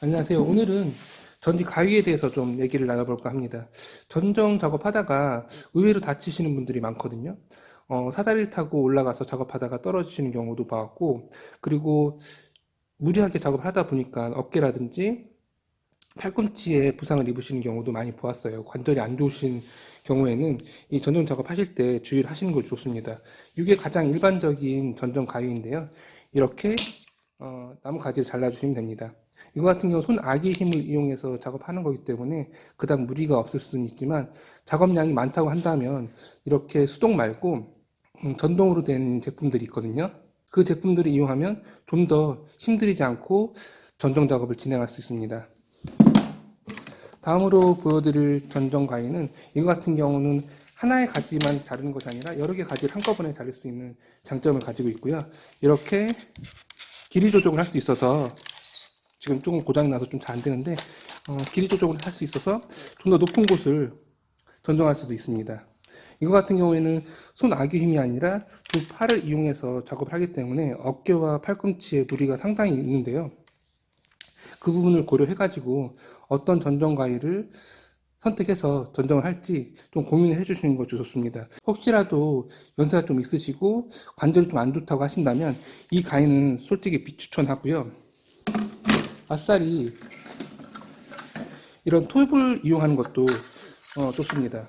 안녕하세요. 오늘은 전지 가위에 대해서 좀 얘기를 나눠볼까 합니다. 전정 작업하다가 의외로 다치시는 분들이 많거든요. 사다리를 타고 올라가서 작업하다가 떨어지시는 경우도 봤고, 그리고 무리하게 작업을 하다 보니까 어깨라든지 팔꿈치에 부상을 입으시는 경우도 많이 보았어요. 관절이 안 좋으신 경우에는 이 전정 작업하실 때 주의를 하시는 것이 좋습니다. 이게 가장 일반적인 전정 가위인데요. 이렇게 나무 가지를 잘라주시면 됩니다. 이거 같은 경우 손 아기 힘을 이용해서 작업하는 거기 때문에 그닥 무리가 없을 수는 있지만 작업량이 많다고 한다면 이렇게 수동 말고 전동으로 된 제품들이 있거든요. 그 제품들을 이용하면 좀 더 힘들이지 않고 전정 작업을 진행할 수 있습니다. 다음으로 보여드릴 전정 가위는 이거 같은 경우는 하나의 가지만 자르는 것이 아니라 여러 개 가지를 한꺼번에 자를 수 있는 장점을 가지고 있고요. 이렇게 길이 조정을 할 수 있어서 지금 조금 고장이 나서 좀 잘 안 되는데 길이 조정을 할 수 있어서 좀 더 높은 곳을 전정할 수도 있습니다. 이거 같은 경우에는 손 아귀 힘이 아니라 두 팔을 이용해서 작업을 하기 때문에 어깨와 팔꿈치에 무리가 상당히 있는데요. 그 부분을 고려해 가지고 어떤 전정 가위를 선택해서 전정을 할지 좀 고민을 해주시는 것이 좋습니다. 혹시라도 연세가 좀 있으시고 관절이 좀 안 좋다고 하신다면 이 가위는 솔직히 비추천하고요. 아싸리 이런 톱을 이용하는 것도 좋습니다.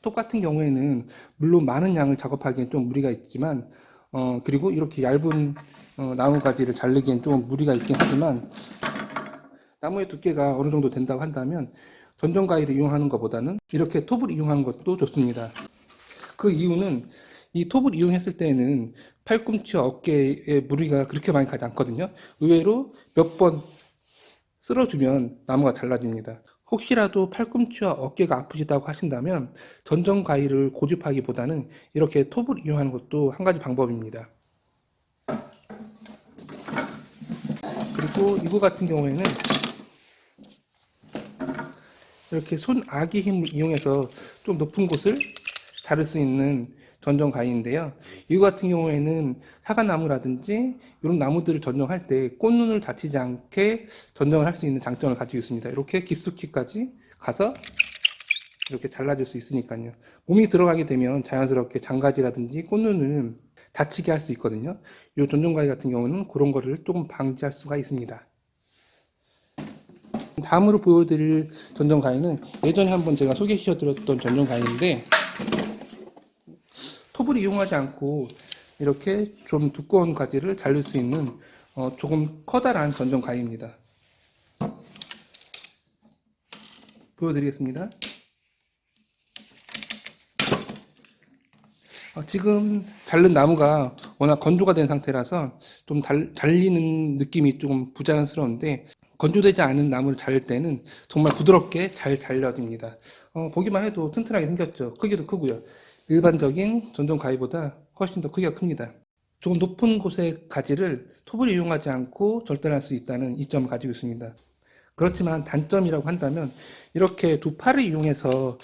톱 같은 경우에는 물론 많은 양을 작업하기엔 좀 무리가 있지만 그리고 이렇게 얇은 나무 가지를 자르기엔 좀 무리가 있긴 하지만 나무의 두께가 어느 정도 된다고 한다면 전정 가위를 이용하는 것보다는 이렇게 톱을 이용하는 것도 좋습니다. 그 이유는 이 톱을 이용했을 때에는 팔꿈치와 어깨에 무리가 그렇게 많이 가지 않거든요. 의외로 몇 번 쓸어주면 나무가 달라집니다. 혹시라도 팔꿈치와 어깨가 아프시다고 하신다면 전정 가위를 고집하기보다는 이렇게 톱을 이용하는 것도 한 가지 방법입니다. 그리고 이거 같은 경우에는 이렇게 손 아기 힘을 이용해서 좀 높은 곳을 자를 수 있는 전정 가위인데요. 이거 같은 경우에는 사과나무라든지 이런 나무들을 전정할 때 꽃눈을 다치지 않게 전정을 할 수 있는 장점을 가지고 있습니다. 이렇게 깊숙이까지 가서 이렇게 잘라줄 수 있으니까요. 몸이 들어가게 되면 자연스럽게 장가지라든지 꽃눈을 다치게 할 수 있거든요. 이 전정 가위 같은 경우는 그런 거를 조금 방지할 수가 있습니다. 다음으로 보여드릴 전정 가위는 예전에 한번 제가 소개시켜드렸던 전정 가위인데 톱을 이용하지 않고 이렇게 좀 두꺼운 가지를 자를 수 있는 조금 커다란 전정 가위입니다. 보여드리겠습니다. 지금 자른 나무가 워낙 건조가 된 상태라서 좀 잘리는 느낌이 좀 부자연스러운데 건조되지 않은 나무를 자를 때는 정말 부드럽게 잘 잘려집니다. 보기만 해도 튼튼하게 생겼죠. 크기도 크고요. 일반적인 전동 가위보다 훨씬 더 크기가 큽니다. 조금 높은 곳의 가지를 톱을 이용하지 않고 절단할 수 있다는 이점을 가지고 있습니다. 그렇지만 단점이라고 한다면 이렇게 두 팔을 이용해서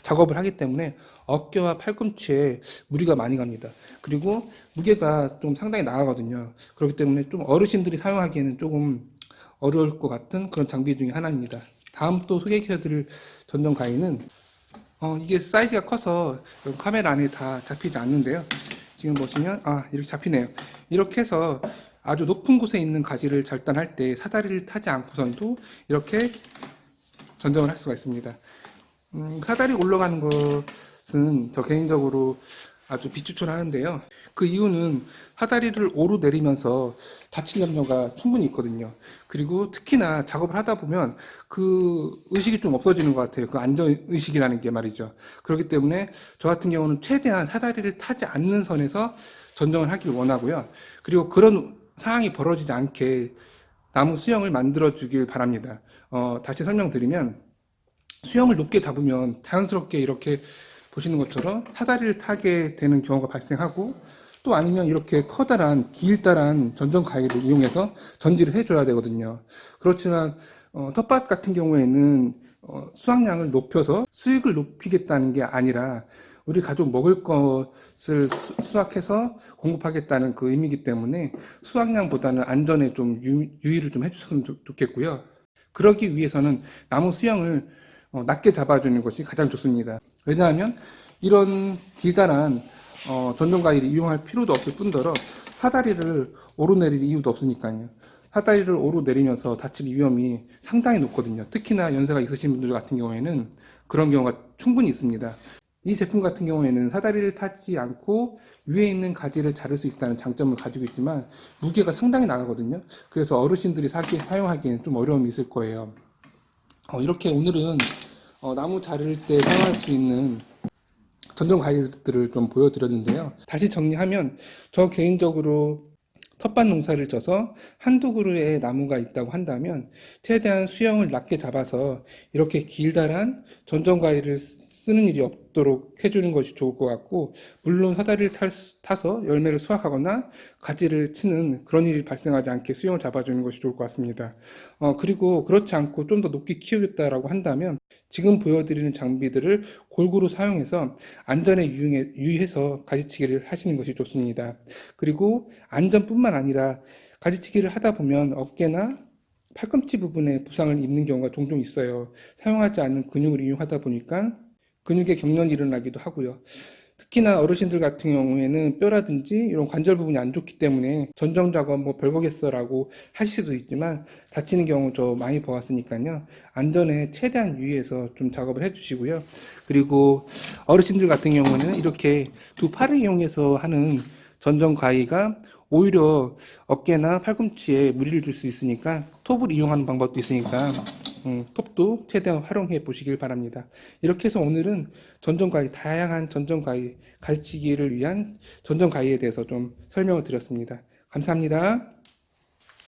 작업을 하기 때문에 어깨와 팔꿈치에 무리가 많이 갑니다. 그리고 무게가 좀 상당히 나가거든요. 그렇기 때문에 좀 어르신들이 사용하기에는 조금 어려울 것 같은 그런 장비 중에 하나입니다. 다음 또 소개시켜드릴 전동 가위는 이게 사이즈가 커서 카메라 안에 다 잡히지 않는데요. 지금 보시면 이렇게 잡히네요. 이렇게 해서 아주 높은 곳에 있는 가지를 절단할 때 사다리를 타지 않고선도 이렇게 전정을 할 수가 있습니다. 사다리 올라가는 것은 저 개인적으로 아주 비추천하는데요. 그 이유는 사다리를 오르내리면서 다칠 염려가 충분히 있거든요. 그리고 특히나 작업을 하다 보면 그 의식이 좀 없어지는 것 같아요. 그 안전의식이라는 게 말이죠. 그렇기 때문에 저 같은 경우는 최대한 사다리를 타지 않는 선에서 전정을 하길 원하고요. 그리고 그런 상황이 벌어지지 않게 나무 수영을 만들어 주길 바랍니다. 다시 설명드리면 수영을 높게 잡으면 자연스럽게 이렇게 보시는 것처럼 사다리를 타게 되는 경우가 발생하고 또 아니면 이렇게 커다란 길다란 전정 가위를 이용해서 전지를 해줘야 되거든요. 그렇지만 텃밭 같은 경우에는 수확량을 높여서 수익을 높이겠다는 게 아니라 우리 가족 먹을 것을 수확해서 공급하겠다는 그 의미이기 때문에 수확량보다는 안전에 좀 유의를 좀 해주셨으면 좋겠고요. 그러기 위해서는 나무 수영을 낮게 잡아주는 것이 가장 좋습니다. 왜냐하면 이런 길다란 전동가위를 이용할 필요도 없을 뿐더러 사다리를 오르내릴 이유도 없으니까요. 사다리를 오르내리면서 다칠 위험이 상당히 높거든요. 특히나 연세가 있으신 분들 같은 경우에는 그런 경우가 충분히 있습니다. 이 제품 같은 경우에는 사다리를 타지 않고 위에 있는 가지를 자를 수 있다는 장점을 가지고 있지만 무게가 상당히 나가거든요. 그래서 어르신들이 사용하기에는 좀 어려움이 있을 거예요. 이렇게 오늘은 나무 자를 때 사용할 수 있는 전동 가위들을 좀 보여드렸는데요. 다시 정리하면 저 개인적으로 텃밭 농사를 져서 한두 그루의 나무가 있다고 한다면 최대한 수영을 낮게 잡아서 이렇게 길다란 전동 가위를 쓰는 일이 없도록 해주는 것이 좋을 것 같고, 물론 사다리를 타서 열매를 수확하거나 가지를 치는 그런 일이 발생하지 않게 수영을 잡아주는 것이 좋을 것 같습니다. 그리고 그렇지 않고 좀 더 높게 키우겠다라고 한다면 지금 보여드리는 장비들을 골고루 사용해서 안전에 유의해서 가지치기를 하시는 것이 좋습니다. 그리고 안전뿐만 아니라 가지치기를 하다 보면 어깨나 팔꿈치 부분에 부상을 입는 경우가 종종 있어요. 사용하지 않는 근육을 이용하다 보니까 근육에 경련이 일어나기도 하고요. 특히나 어르신들 같은 경우에는 뼈라든지 이런 관절 부분이 안 좋기 때문에 전정 작업 뭐 별거겠어라고 하실 수도 있지만 다치는 경우 저 많이 보았으니까요. 안전에 최대한 유의해서 좀 작업을 해주시고요. 그리고 어르신들 같은 경우는 이렇게 두 팔을 이용해서 하는 전정 가위가 오히려 어깨나 팔꿈치에 무리를 줄 수 있으니까 톱을 이용하는 방법도 있으니까 톱도 최대한 활용해 보시길 바랍니다. 이렇게 해서 오늘은 전정가위, 다양한 전정가위 가르치기를 위한 전정가위에 대해서 좀 설명을 드렸습니다. 감사합니다.